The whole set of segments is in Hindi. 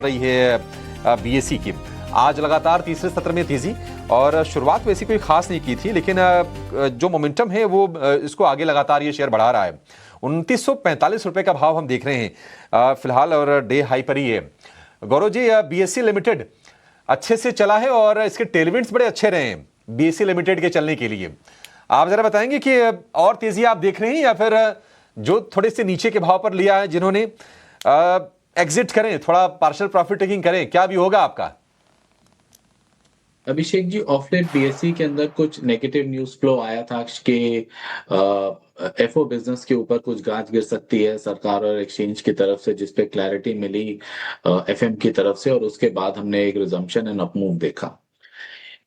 रही है बीएसई की। आज लगातार तीसरे सत्र में तेजी और शुरुआत वैसी कोई खास नहीं की थी, लेकिन जो मोमेंटम है वो इसको आगे लगातार ये शेयर बढ़ा रहा है। 2945 रुपए का भाव हम देख रहे हैं फिलहाल और डे हाई पर ही है। गौरव जी, बीएसई लिमिटेड अच्छे से चला है और इसके टेलविंड्स बड़े अच्छे रहे हैं बीएसई लिमिटेड के चलने के लिए। आप जरा बताएंगे कि और तेजी आप देख रहे हैं या फिर जो थोड़े से नीचे के भाव पर लिया है जिन्होंने एग्जिट करें, थोड़ा पार्शियल प्रॉफिट टेकिंग करें, क्या भी होगा आपका? अभिषेक जी, ऑफलेट बीएसई के अंदर कुछ नेगेटिव न्यूज फ्लो आया था कि एफओ बिजनेस के ऊपर कुछ गाज गिर सकती है सरकार और एक्सचेंज की तरफ से, जिस पे क्लैरिटी मिली एफएम की तरफ से, और उसके बाद हमने एक रिजम्पशन एंड अपमूव देखा।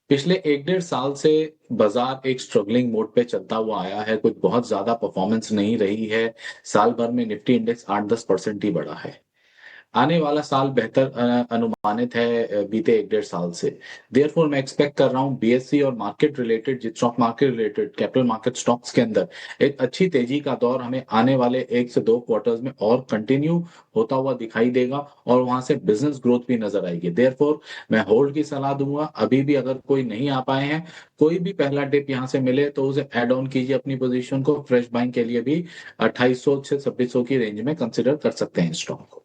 पिछले 1-1.5 साल से बाजार एक स्ट्रगलिंग मोड पे चलता हुआ आया है, कुछ बहुत ज्यादा परफॉर्मेंस नहीं रही है। साल भर में निफ्टी इंडेक्स 8-10% ही बढ़ा है। आने वाला साल बेहतर अनुमानित है बीते 1-1.5 साल से। देयरफॉर मैं एक्सपेक्ट कर रहा हूँ बीएससी और market related, stock market related capital market stocks के अंदर एक अच्छी तेजी का दौर हमें आने वाले 1 से 2 क्वार्टर्स में और कंटिन्यू होता हुआ दिखाई देगा, और वहां से बिजनेस ग्रोथ भी नजर आएगी। देयरफॉर मैं होल्ड की सलाह दूंगा। अभी भी अगर कोई नहीं आ पाए हैं, कोई भी पहला डिप यहाँ से मिले तो उसे एड ऑन कीजिए अपनी पोजीशन को। फ्रेश बाइंग के लिए भी 2800 से 2600 की रेंज में कंसिडर कर सकते हैं स्टॉक को।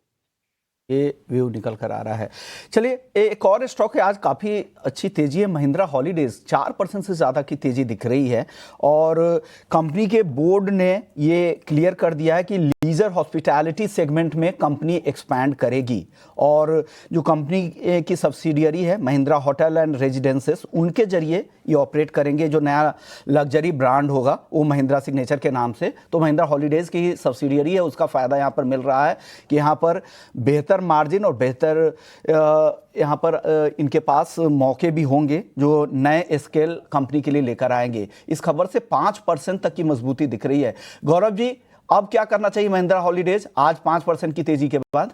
ये व्यू निकल कर आ रहा है। चलिए, एक और स्टॉक है, आज काफ़ी अच्छी तेजी है, महिंद्रा हॉलीडेज 4% से ज़्यादा की तेजी दिख रही है। और कंपनी के बोर्ड ने ये क्लियर कर दिया है कि लीजर हॉस्पिटैलिटी सेगमेंट में कंपनी एक्सपैंड करेगी, और जो कंपनी की सब्सिडियरी है महिंद्रा होटल एंड रेजिडेंसेस, उनके जरिए ये ऑपरेट करेंगे। जो नया लग्जरी ब्रांड होगा वो महिंद्रा सिग्नेचर के नाम से, तो महिंद्रा हॉलीडेज की सब्सिडियरी है, उसका फ़ायदा यहाँ पर मिल रहा है कि यहाँ पर बेहतर मार्जिन और बेहतर यहाँ पर इनके पास मौके भी होंगे जो नए स्केल कंपनी के लिए लेकर आएंगे। इस खबर से 5% तक की मजबूती दिख रही है। गौरव जी, अब क्या करना चाहिए महिंद्रा हॉलीडेज आज 5% की तेजी के बाद?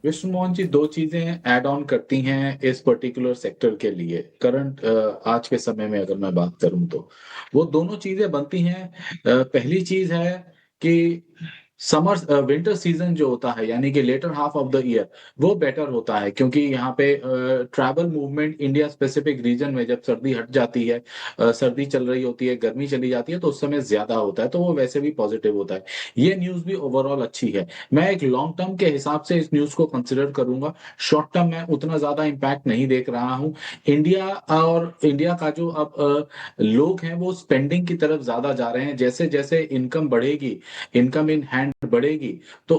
विष्णु मोहन जी, दो चीजें ऐड ऑन करती हैं इस पर्टिकुलर सेक्टर के लिए करंट आज के समय में अगर मैं बात करूं तो वो दोनों चीजें बनती हैं। पहली चीज है कि समर विंटर सीजन जो होता है, यानी कि later half of the year, वो बेटर होता है, क्योंकि यहाँ पे travel movement India specific region में जब सर्दी हट जाती है, सर्दी चल रही होती है, गर्मी चली जाती है, तो उस समय ज्यादा होता है, तो वो वैसे भी पॉजिटिव होता है। ये न्यूज भी ओवरऑल अच्छी है। मैं एक लॉन्ग टर्म के हिसाब से इस न्यूज को कंसिडर करूंगा। शॉर्ट टर्म में उतना ज्यादा इम्पैक्ट नहीं देख रहा हूं। इंडिया का जो अब लोग हैं वो स्पेंडिंग की तरफ ज्यादा जा रहे हैं। जैसे जैसे इनकम बढ़ेगी, इनकम इन हैंड बढ़ेगी, तो